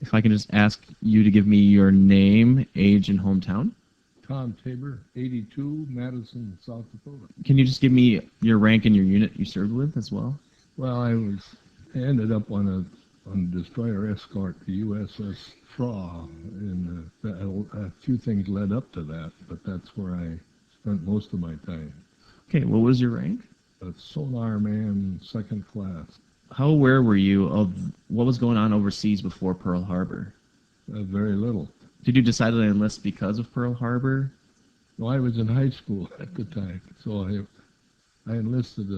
If I can just ask you to give me your name, age, and hometown. Tom Tabor, 82, Madison, South Dakota. Can you just give me your rank and your unit you served with as well? Well, I ended up on a destroyer escort, the USS Shaw, and a few things led up to that, but that's where I spent most of my time. Okay, what was your rank? A sonar man, second class. How aware were you of what was going on overseas before Pearl Harbor? Very little. Did you decide to enlist because of Pearl Harbor? No, I was in high school at the time, so I enlisted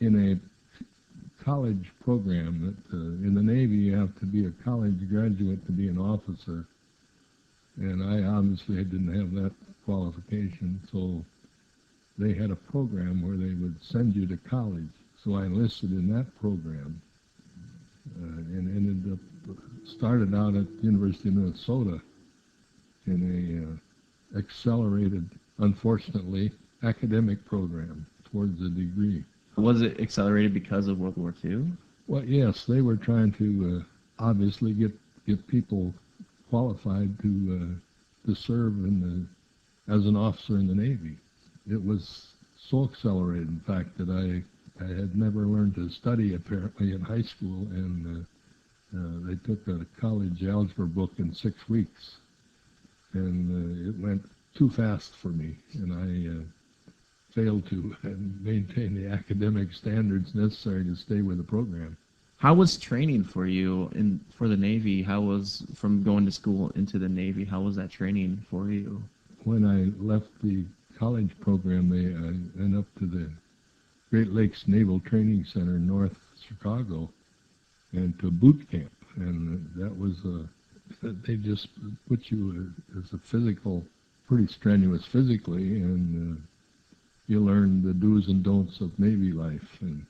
in a college program that in the Navy you have to be a college graduate to be an officer, and I obviously didn't have that qualification, so they had a program where they would send you to college. So I enlisted in that program and ended up started out at the University of Minnesota in a accelerated, unfortunately, academic program towards a degree. Was it accelerated because of World War II? Well, yes, they were trying to obviously get people qualified to serve as an officer in the Navy. It was so accelerated, in fact, that I had never learned to study apparently in high school, and they took a college algebra book in 6 weeks, and it went too fast for me, and I failed to maintain the academic standards necessary to stay with the program. How was training for you for the Navy? How was from going to school into the Navy? How was that training for you? When I left the college program, I went up to the Great Lakes Naval Training Center in North Chicago and to boot camp, and that was they just put you as a physical, pretty strenuous physically, and you learn the do's and don'ts of Navy life, and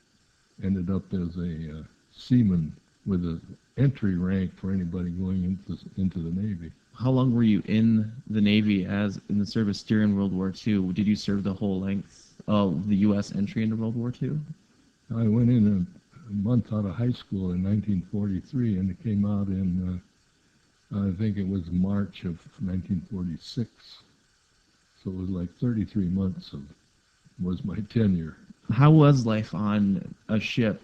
ended up as a seaman with an entry rank for anybody going into the Navy. How long were you in the Navy as in the service during World War II? Did you serve the whole length of the U.S. entry into World War II? I went in a month out of high school in 1943, and it came out in, I think it was March of 1946. So it was like 33 months was my tenure. How was life on a ship?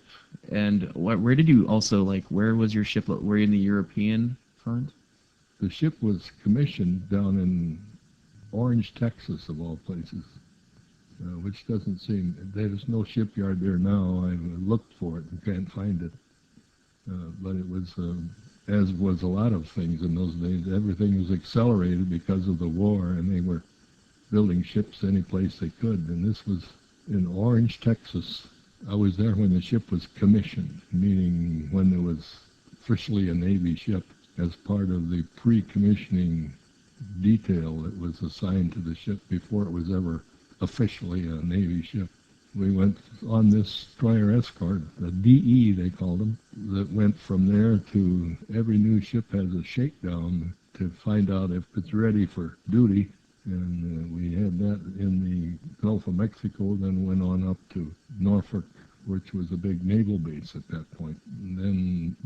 And where did you also, where was your ship? Were you in the European front? The ship was commissioned down in Orange, Texas, of all places, which doesn't seem, there's no shipyard there now. I've looked for it and can't find it. But it was, as was a lot of things in those days, everything was accelerated because of the war, and they were building ships any place they could. And this was in Orange, Texas. I was there when the ship was commissioned, meaning when there was officially a Navy ship, as part of the pre-commissioning detail that was assigned to the ship before it was ever officially a Navy ship. We went on this destroyer escort, the DE they called them, that went from there to every new ship has a shakedown to find out if it's ready for duty. And we had that in the Gulf of Mexico, then went on up to Norfolk, which was a big naval base at that point, and then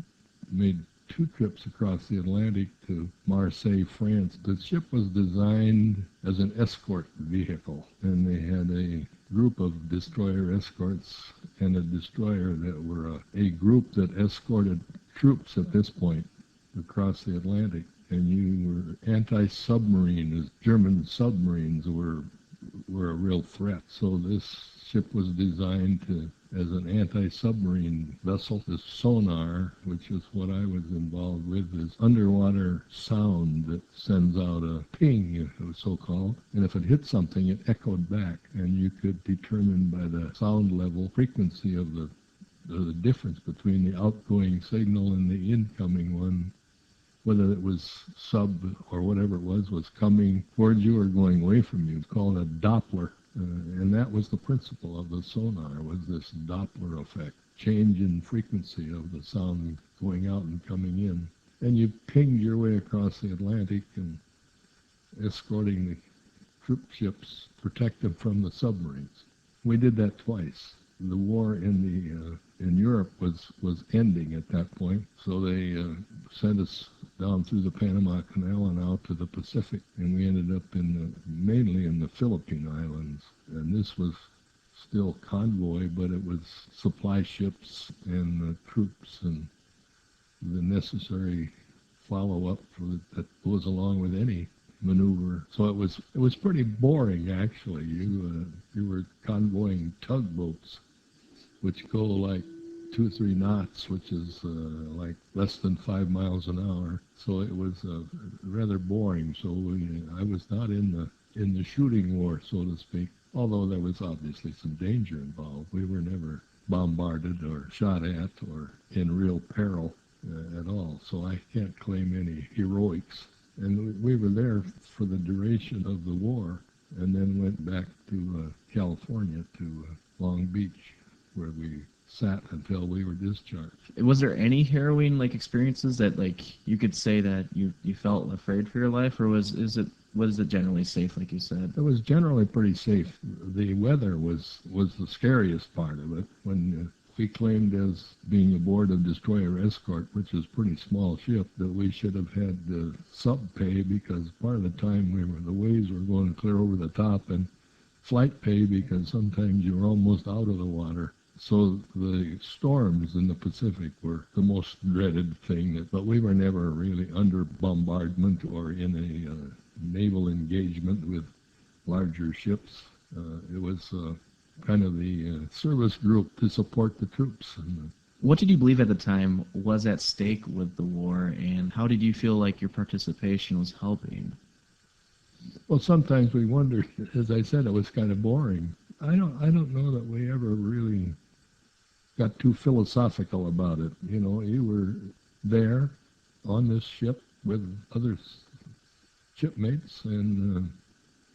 made 2 trips across the Atlantic to Marseille, France. The ship was designed as an escort vehicle, and they had a group of destroyer escorts and a destroyer that were a group that escorted troops at this point across the Atlantic. And you were anti-submarine, as German submarines were a real threat. So this ship was designed as an anti-submarine vessel. The sonar, which is what I was involved with, is underwater sound that sends out a ping, so-called. And if it hit something, it echoed back, and you could determine by the sound level frequency of the difference between the outgoing signal and the incoming one, whether it was sub or whatever it was coming towards you or going away from you. It's called a Doppler. And that was the principle of the sonar, was this Doppler effect, change in frequency of the sound going out and coming in. And you pinged your way across the Atlantic and escorting the troop ships, protect them from the submarines. We did that twice. The war in Europe was ending at that point, so they sent us down through the Panama Canal and out to the Pacific, and we ended up mainly in the Philippine Islands. And this was still convoy, but it was supply ships and troops and the necessary follow-up that goes along with any maneuver. So it was pretty boring, actually. You were convoying tugboats, which go like 2 or 3 knots, which is like less than 5 miles an hour. So it was rather boring. So I was not in the shooting war, so to speak. Although there was obviously some danger involved. We were never bombarded or shot at or in real peril at all. So I can't claim any heroics. And we were there for the duration of the war, and then went back to California, to Long Beach, where we sat until we were discharged. Was there any harrowing experiences that you could say that you felt afraid for your life, or was it generally safe, like you said? It was generally pretty safe. The weather was the scariest part of it. When we claimed as being aboard a destroyer escort, which is a pretty small ship, that we should have had sub pay, because part of the time the waves were going clear over the top, and flight pay because sometimes you were almost out of the water. So the storms in the Pacific were the most dreaded thing, but we were never really under bombardment or in a naval engagement with larger ships. It was kind of the service group to support the troops. What did you believe at the time was at stake with the war, and how did you feel like your participation was helping? Well, sometimes we wondered. As I said, it was kind of boring. I don't know that we ever really got too philosophical about it. You know, you were there on this ship with other shipmates and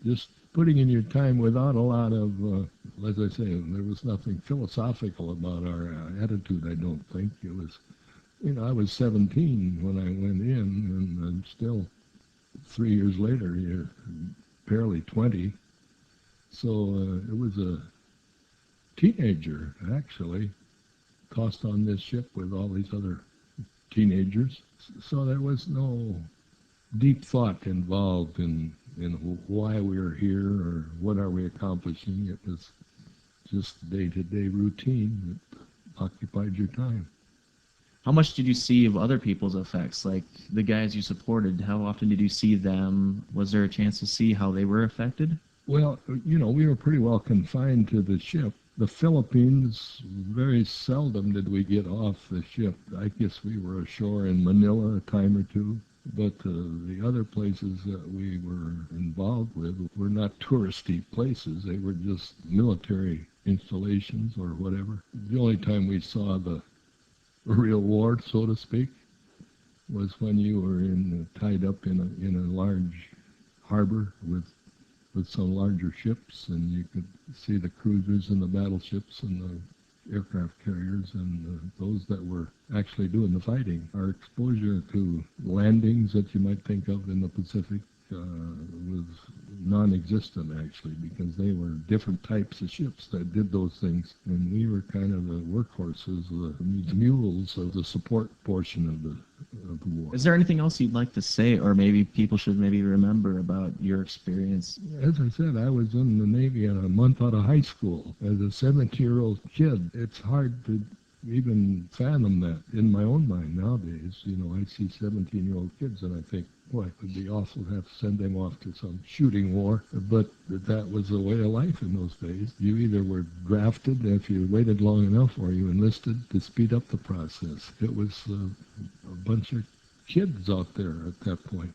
just putting in your time without a lot of, as I say, there was nothing philosophical about our attitude, I don't think. It was, I was 17 when I went in, and still 3 years later, you're barely 20. So it was a teenager, actually, tossed on this ship with all these other teenagers. So there was no deep thought involved in why we were here or what are we accomplishing. It was just day-to-day routine that occupied your time. How much did you see of other people's effects, like the guys you supported? How often did you see them? Was there a chance to see how they were affected? Well, we were pretty well confined to the ship. The Philippines, very seldom did we get off the ship. I guess we were ashore in Manila a time or two. But the other places that we were involved with were not touristy places. They were just military installations or whatever. The only time we saw the real war, so to speak, was when you were tied up in a large harbor with some larger ships, and you could see the cruisers and the battleships and the aircraft carriers and those that were actually doing the fighting. Our exposure to landings that you might think of in the Pacific was non-existent, actually, because they were different types of ships that did those things, and we were kind of the workhorses, the mules of the support portion of the war. Is there anything else you'd like to say, or maybe people should maybe remember about your experience? As I said, I was in the Navy a month out of high school. As a 17-year-old kid, it's hard to even fathom that in my own mind nowadays. I see 17-year-old kids and I think, boy, it would be awful to have to send them off to some shooting war. But that was the way of life in those days. You either were drafted if you waited long enough, or you enlisted to speed up the process. It was a bunch of kids out there at that point.